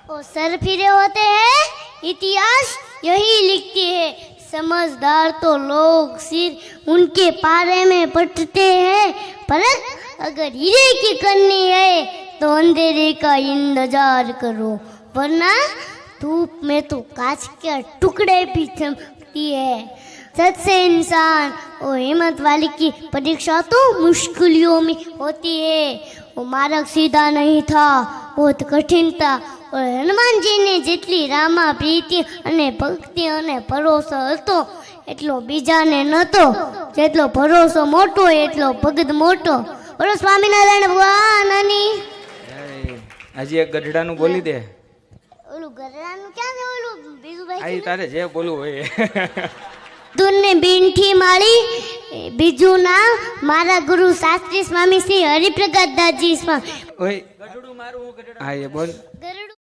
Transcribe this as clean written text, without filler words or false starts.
और सर फिरे होते हैं, इतिहास यही लिखती है। समझदार तो लोग सिर उनके पारे में पटते हैं, पर अगर हीरे की करनी है तो अंधेरे का इंतजार करो, वरना धूप में तो कांच के टुकड़े भी चमकती है। सच से इंसान और हिम्मत वाली की परीक्षा तो मुश्किलों में होती है। वो मार्ग सीधा नहीं था, बहुत कठिन था। और हनुमान जी ने જેટલી રામા પ્રીતિ અને ભક્તિ અને ભરોસો હતો એટલો બીજાને નહોતો। જેટલો ભરોસો મોટો એટલો ભગત મોટો। બોલો સ્વામિનારાયણ ભગવાનની। હજી એક ગઢડાનું બોલી દે। ઓલું ગરડાનું ક્યાં છે? ઓલું બીજું ભાઈ આ તારે જે બોલવું હોય। તુને બીંઠી માળી બીજું નામ મારા ગુરુ શાસ્ત્રી સ્વામી શ્રી હરિપ્રકાશ દાસજી સ્વામી। ઓય ગઢડું મારું હું ગઢડા। હા એ બોલ। ગરડું